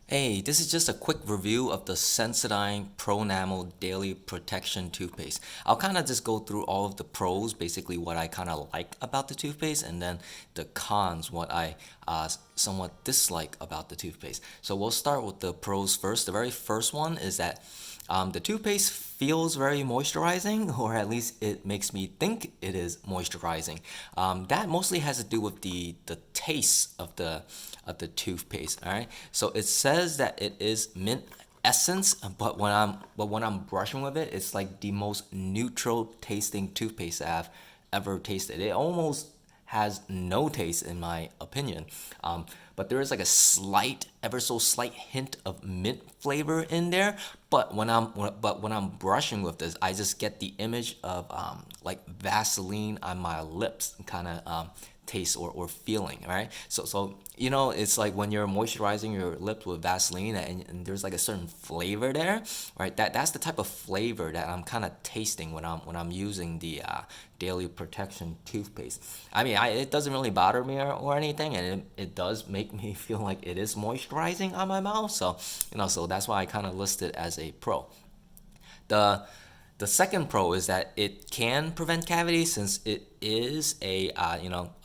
Hey, this is just a quick review of the Sensodyne Pronamel Daily Protection Toothpaste. I'll kind of just go through all of the pros, basically what I kind of like about the toothpaste, and then the cons, what I somewhat dislike about the toothpaste. So we'll start with the pros first. The very first one is that the toothpaste feels very moisturizing, or at least it makes me think it is moisturizing. That mostly has to do with the taste of the toothpaste. All right, so it says that it is mint essence, but when I'm brushing with it, it's like the most neutral tasting toothpaste I've ever tasted. It almost has no taste in my opinion. But there is like a slight, ever so slight hint of mint flavor in there. But when I'm brushing with this, I just get the image of like Vaseline on my lips, kind of taste or feeling, right? So it's like when you're moisturizing your lips with Vaseline and there's like a certain flavor there, right? That's the type of flavor that I'm kind of tasting when I'm using the Daily Protection toothpaste. I mean, it doesn't really bother me or anything, and it does make me feel like it is moisturizing on my mouth. So that's why I kind of list it as a pro. The the second pro is that it can prevent cavities since it is a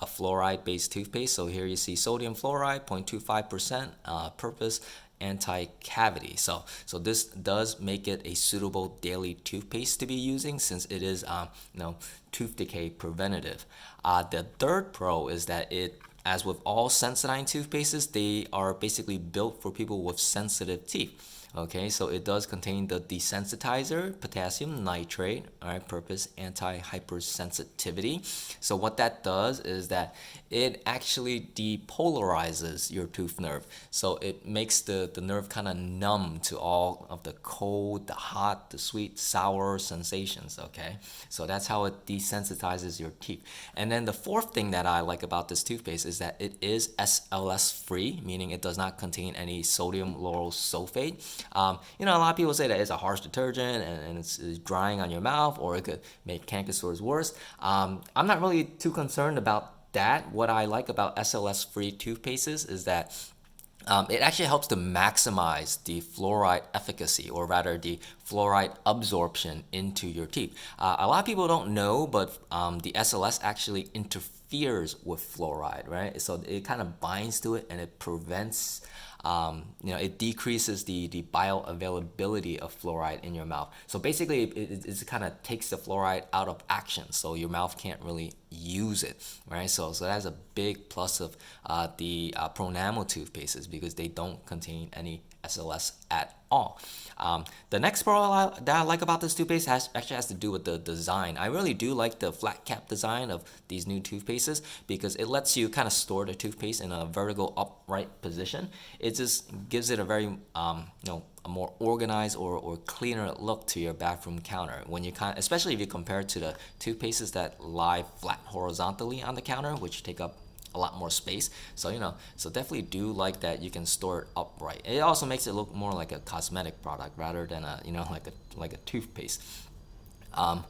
fluoride based toothpaste. So here you see sodium fluoride 0.25%, purpose anti-cavity. So this does make it a suitable daily toothpaste to be using since it is tooth decay preventative. The third pro is that it, as with all Sensodyne toothpastes, they are basically built for people with sensitive teeth. Okay, so it does contain the desensitizer, potassium nitrate, all right, purpose anti-hypersensitivity. So what that does is that it actually depolarizes your tooth nerve. So it makes the nerve kind of numb to all of the cold, the hot, the sweet, sour sensations, okay? So that's how it desensitizes your teeth. And then the fourth thing that I like about this toothpaste is that it is SLS free, meaning it does not contain any sodium lauryl sulfate. A lot of people say that it's a harsh detergent and it's drying on your mouth, or it could make canker sores worse. I'm not really too concerned about that. What I like about SLS free toothpastes is that it actually helps to maximize the fluoride efficacy, or rather the fluoride absorption into your teeth. A lot of people don't know, but the SLS actually interferes with fluoride, right? So it kind of binds to it and it prevents it decreases the bioavailability of fluoride in your mouth. So basically, it kind of takes the fluoride out of action, so your mouth can't really use it, right? So that's a big plus of the Pronamel toothpastes because they don't contain any SLS at all. The next pro that I like about this toothpaste actually has to do with the design. I really do like the flat cap design of these new toothpastes because it lets you kind of store the toothpaste in a vertical upright position. It just gives it a very a more organized or cleaner look to your bathroom counter when you especially if you compare it to the toothpastes that lie flat horizontally on the counter, which take up a lot more space. So definitely do like that you can store it upright. It also makes it look more like a cosmetic product rather than like a toothpaste. And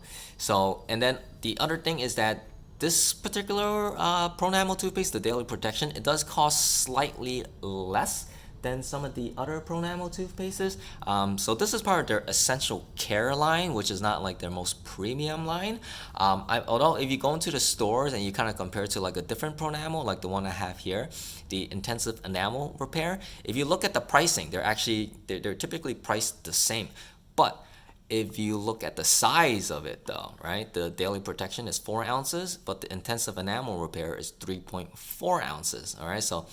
then the other thing is that this particular Pronamel toothpaste, the Daily Protection, it does cost slightly less than some of the other Pronamel toothpastes. So this is part of their essential care line, which is not like their most premium line. Although if you go into the stores and you kind of compare it to like a different Pronamel, like the one I have here, the intensive enamel repair, if you look at the pricing, they're typically priced the same. But if you look at the size of it though, right? The Daily Protection is 4 ounces, but the intensive enamel repair is 3.4 ounces. All right, so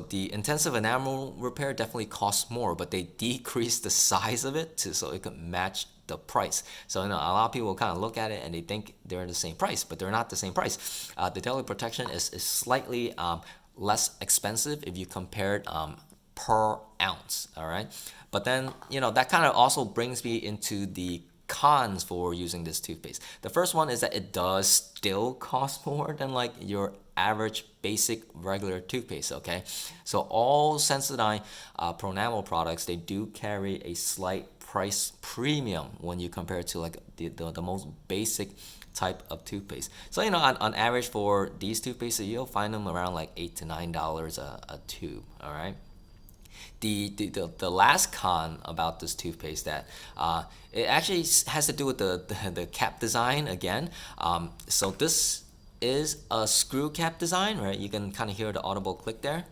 the intensive enamel repair definitely costs more, but they decrease the size of it so it could match the price. So a lot of people kind of look at it and they think they're the same price, but they're not the same price. The Daily Protection is slightly less expensive if you compare it per ounce. All right, but then that kind of also brings me into the cons for using this toothpaste. The first one is that it does still cost more than like your average basic regular toothpaste. Okay, so all Sensodyne Pronamel products, they do carry a slight price premium when you compare it to like the most basic type of toothpaste. So on average for these toothpastes, you'll find them around like $8 to $9 a tube. All right. The last con about this toothpaste that it actually has to do with the cap design again. So this is a screw cap design, right? You can kind of hear the audible click there,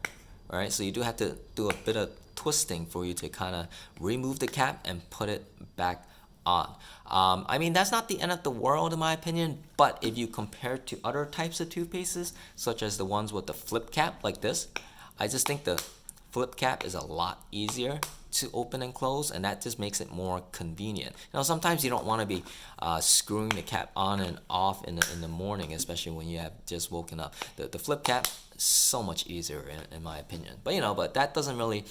right? So you do have to do a bit of twisting for you to kind of remove the cap and put it back on. I mean, that's not the end of the world in my opinion, but if you compare it to other types of toothpastes, such as the ones with the flip cap like this, I just think the flip cap is a lot easier to open and close, and that just makes it more convenient. Sometimes you don't want to be screwing the cap on and off in the morning, especially when you have just woken up. The flip cap so much easier in my opinion. But that doesn't really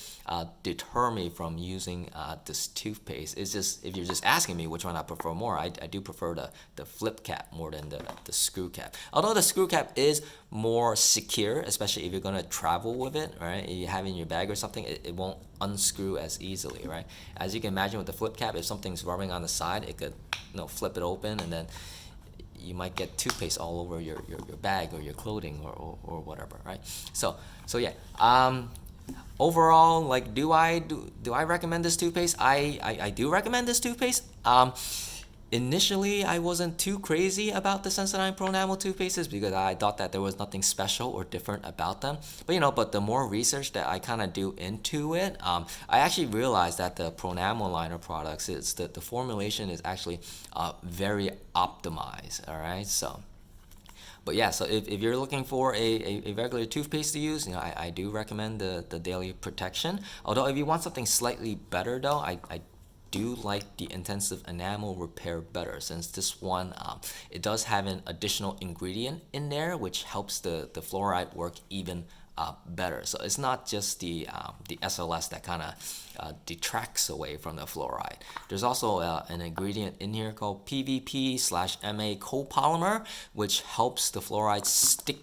deter me from using this toothpaste. It's just, if you're just asking me which one I prefer more, I do prefer the flip cap more than the screw cap. Although the screw cap is more secure, especially if you're gonna travel with it, right? If you have it in your bag or something, it won't unscrew as easily, right? As you can imagine with the flip cap, if something's rubbing on the side, it could flip it open, and then you might get toothpaste all over your bag or your clothing or whatever, right? So yeah. Overall, like, do I recommend this toothpaste? I do recommend this toothpaste. Initially, I wasn't too crazy about the Sensodyne Pronamel toothpastes because I thought that there was nothing special or different about them. But the more research that I kind of do into it, I actually realized that the Pronamel line of products, the formulation is actually very optimized. All right, so. But yeah, so if you're looking for a regular toothpaste to use, I do recommend the Daily Protection. Although if you want something slightly better though, I do like the intensive enamel repair better, since this one it does have an additional ingredient in there which helps the fluoride work even better. So it's not just the SLS that kind of detracts away from the fluoride. There's also an ingredient in here called PVP/MA copolymer, which helps the fluoride stick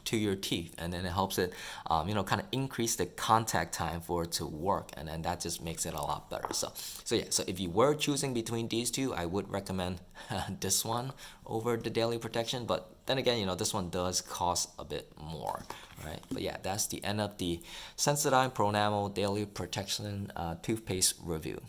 to your teeth, and then it helps it kind of increase the contact time for it to work, and then that just makes it a lot better. So yeah, so if you were choosing between these two, I would recommend this one over the Daily Protection, but then again, this one does cost a bit more, right? But yeah, that's the end of the Sensodyne Pronamel Daily Protection toothpaste review.